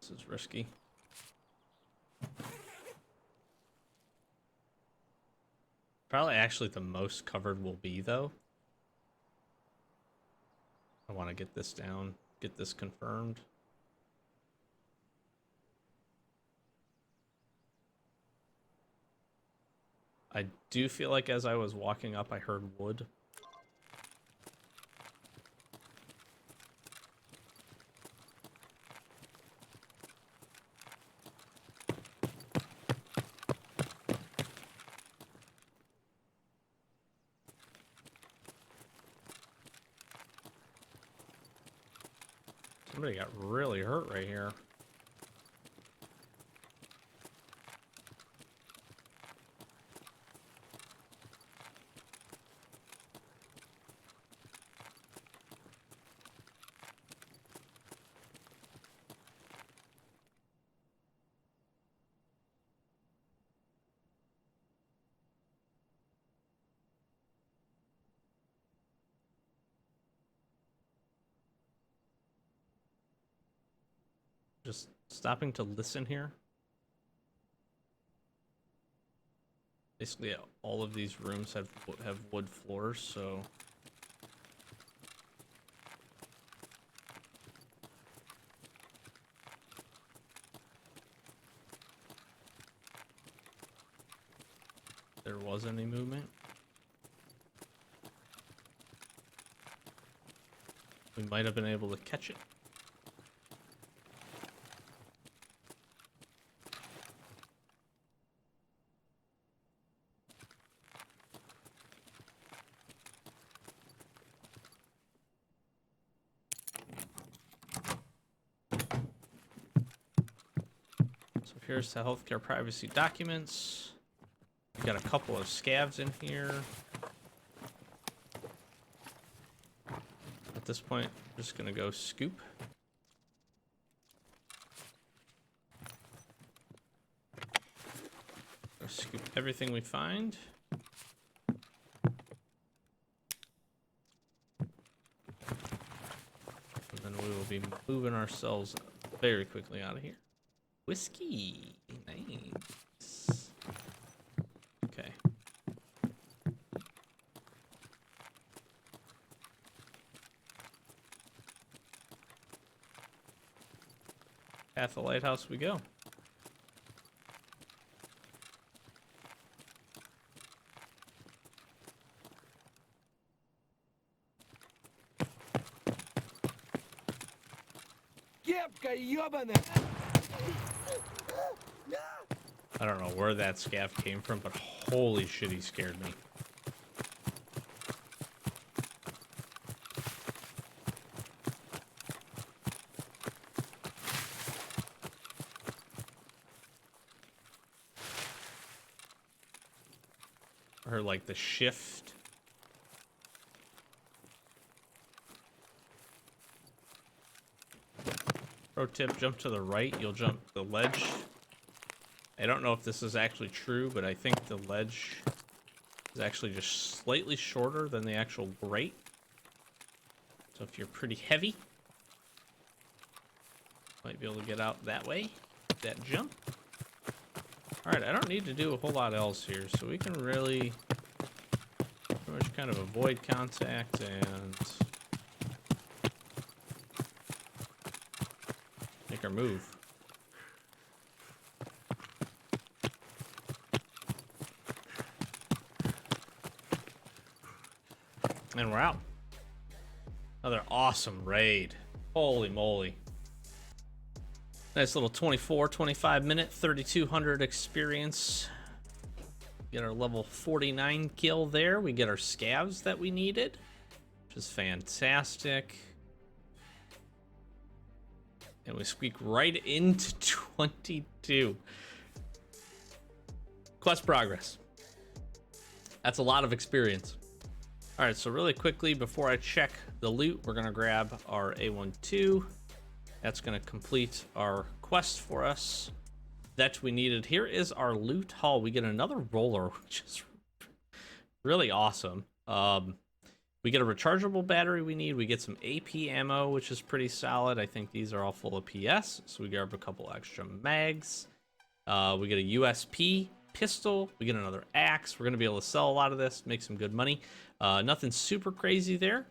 This is risky. Probably actually the most covered will be though. I want to get this down, get this confirmed. I do feel like as I was walking up, I heard wood. Somebody got really hurt right here. just stopping to listen here. Basically, all of these rooms have wood floors, so there was any movement. We might have been able to catch it. So here's the healthcare privacy documents. We got a couple of scavs in here. At this point, I'm just gonna go scoop. Go scoop everything we find. And then we will be moving ourselves very quickly out of here. Whiskey, nice. Okay. At the lighthouse we go. I don't know where that scav came from, but holy shit, he scared me. Or like the shift. Pro tip, jump to the right, you'll jump the ledge. I don't know if this is actually true, but I think the ledge is actually just slightly shorter than the actual grate. So if you're pretty heavy, might be able to get out that way, that jump. Alright, I don't need to do a whole lot else here, so we can really pretty much kind of avoid contact and make our move. And we're out. Another awesome raid. Holy moly. Nice little 25 minute, 3200 experience. Get our level 49 kill there. We get our scavs that we needed, which is fantastic. And we squeak right into 22. Quest progress. That's a lot of experience. All right, so really quickly, before I check the loot, we're gonna grab our A12. That's gonna complete our quest for us that we needed. Here is our loot haul. We get another roller, which is really awesome. We get a rechargeable battery we need. We get some AP ammo, which is pretty solid. I think these are all full of PS, so we grab a couple extra mags. We get a USP pistol. We get another axe. We're gonna be able to sell a lot of this, make some good money. Nothing super crazy there,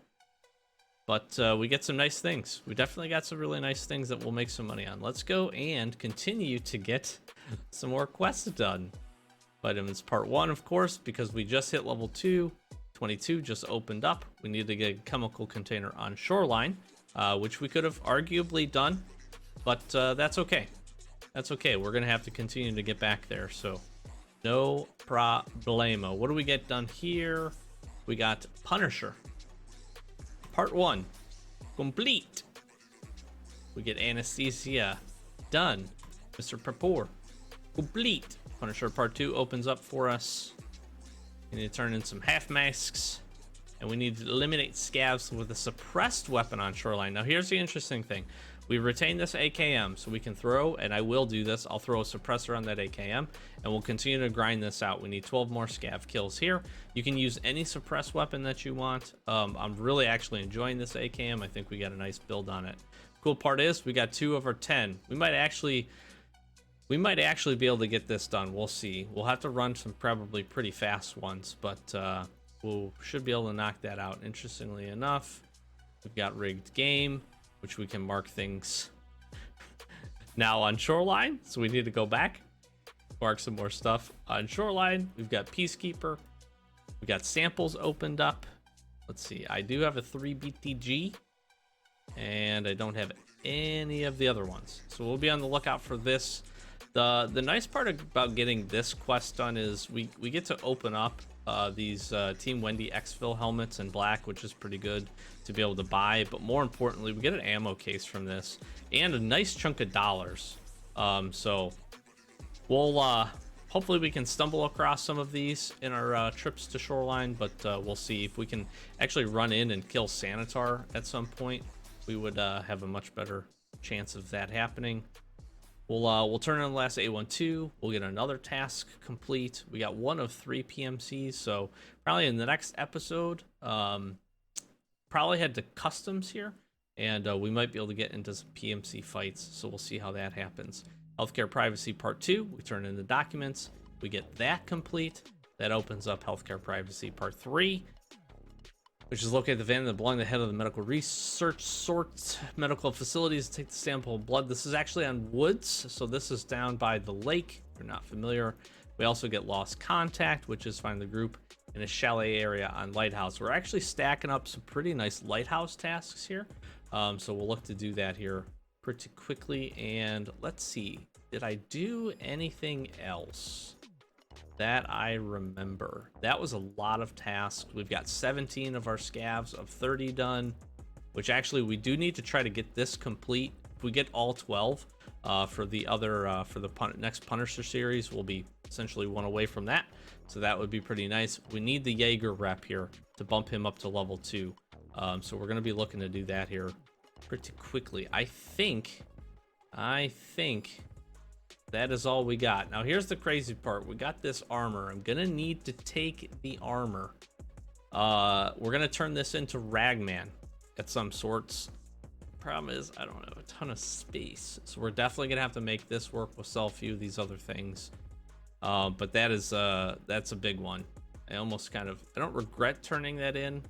but we get some nice things. We definitely got some really nice things that we'll make some money on. Let's go and continue to get some more quests done. Vitamins part 1, of course, because we just hit level 2. 22 just opened up. We need to get a chemical container on Shoreline, which we could have arguably done, but that's okay. That's okay. We're gonna have to continue to get back there, so no problemo. What do we get done here? We got Punisher. Part 1, complete. We get Anesthesia, done. Mr. Prepor, complete. Punisher Part 2 opens up for us. We need to turn in some half masks, and we need to eliminate scavs with a suppressed weapon on Shoreline. Now here's the interesting thing. We retain this AKM, so we can throw, and I will do this, I'll throw a suppressor on that AKM, and we'll continue to grind this out. We need 12 more scav kills here. You can use any suppressed weapon that you want. I'm really actually enjoying this AKM. I think we got a nice build on it. Of Cool part is we got 2 of our 10. We might actually be able to get this done. We'll see. We'll have to run some probably pretty fast ones, but we should be able to knock that out. Interestingly enough, we've got rigged game, which we can mark things now on Shoreline. So we need to go back, mark some more stuff on Shoreline. We've got Peacekeeper. We got samples opened up. Let's see. I do have a 3 BTG, and I don't have any of the other ones. So we'll be on the lookout for this. The nice part about getting this quest done is we get to open up these Team Wendy Exfil helmets in black, which is pretty good to be able to buy. But more importantly, we get an ammo case from this and a nice chunk of dollars. So we'll hopefully we can stumble across some of these in our trips to Shoreline, but we'll see if we can actually run in and kill Sanitar at some point. We would have a much better chance of that happening. We'll turn on the last A12. We'll get another task complete. We got 1 of 3 PMCs, so probably in the next episode, probably head to customs here, and we might be able to get into some PMC fights. So we'll see how that happens. Healthcare Privacy Part 2. We turn in the documents. We get that complete. That opens up Healthcare Privacy Part 3. Which is located at the van that belong to the head of the medical research sorts medical facilities to take the sample of blood. This is actually on Woods, so this is down by the lake. If you're not familiar, we also get lost contact, which is find the group in a chalet area on Lighthouse. We're actually stacking up some pretty nice lighthouse tasks here, so we'll look to do that here pretty quickly. And let's see, did I do anything else that I remember? That was a lot of tasks. We've got 17 of our scavs of 30 done, which actually we do need to try to get this complete. If we get all 12 for the other for the next Punisher series, we'll be essentially 1 away from that, so that would be pretty nice. We need the Jaeger rep here to bump him up to level 2, so we're going to be looking to do that here pretty quickly. I think that is all we got. Now here's the crazy part. We got this armor. I'm gonna need to take the armor. We're gonna turn this into Ragman at some sorts. Problem is I don't have a ton of space, so we're definitely gonna have to make this work. We'll sell a few of these other things, but that's a big one. I don't regret turning that in,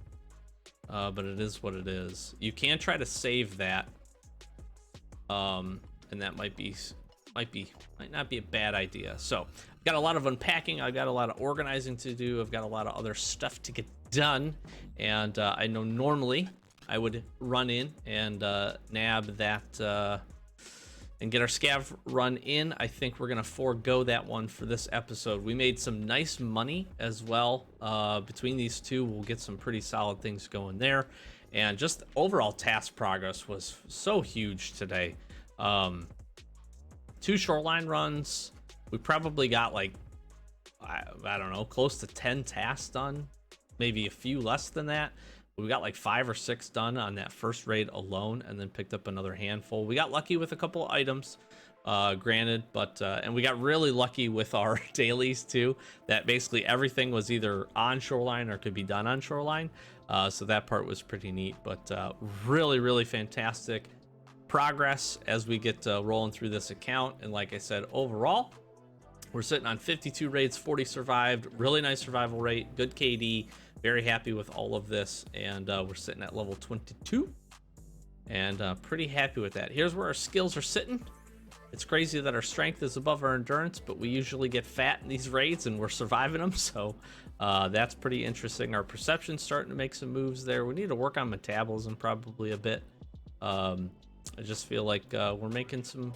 but it is what it is. You can try to save that, and that might not be a bad idea. So I've got a lot of unpacking. I've got a lot of organizing to do. I've got a lot of other stuff to get done. And I know normally I would run in and nab that and get our scav run in. I think we're going to forego that one for this episode. We made some nice money as well. Between these two, we'll get some pretty solid things going there. And just overall task progress was so huge today. 2 Shoreline runs. We probably got like, I don't know, close to 10 tasks done, maybe a few less than that. We got like 5 or 6 done on that first raid alone, and then picked up another handful. We got lucky with a couple of items, granted, but and we got really lucky with our dailies too, that basically everything was either on Shoreline or could be done on Shoreline. So that part was pretty neat, but really fantastic progress as we get rolling through this account. And like I said, overall we're sitting on 52 raids, 40 survived, really nice survival rate, good KD, very happy with all of this. And we're sitting at level 22 and pretty happy with that. Here's where our skills are sitting. It's crazy that our strength is above our endurance, but we usually get fat in these raids and we're surviving them, so that's pretty interesting. Our perception's starting to make some moves there. We need to work on metabolism probably a bit. I just feel like we're making some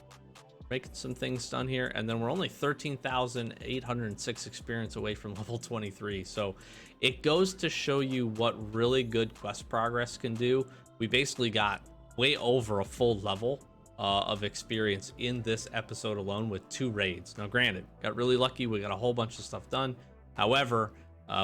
things done here, and then we're only 13,806 experience away from level 23. So it goes to show you what really good quest progress can do. We basically got way over a full level of experience in this episode alone with 2 raids. Now granted, got really lucky, we got a whole bunch of stuff done. However,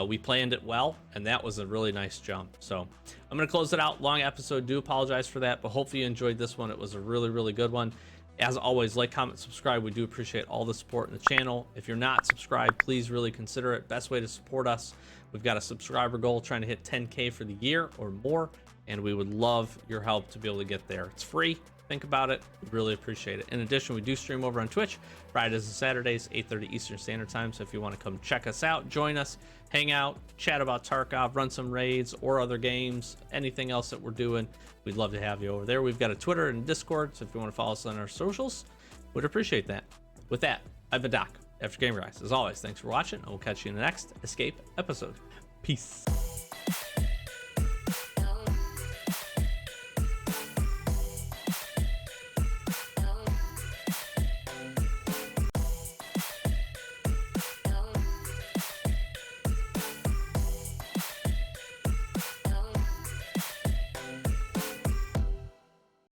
we planned it well, and that was a really nice jump. So I'm going to close it out. Long episode, do apologize for that, but hopefully you enjoyed this one. It was a really good one. As always, like, comment, subscribe. We do appreciate all the support in the channel. If you're not subscribed, please really consider it. Best way to support us, we've got a subscriber goal trying to hit 10K for the year or more, and we would love your help to be able to get there. It's free. think about it. We'd really appreciate it. In addition, we do stream over on Twitch Fridays and Saturdays, 8:30 Eastern Standard Time. So if you want to come check us out, join us, hang out, chat about Tarkov, run some raids or other games, anything else that we're doing, we'd love to have you over there. We've got a Twitter and Discord, so if you want to follow us on our socials, we'd appreciate that. With that, I've been Doc, After Gamer Guys. As always, thanks for watching, and we'll catch you in the next Escape episode. Peace.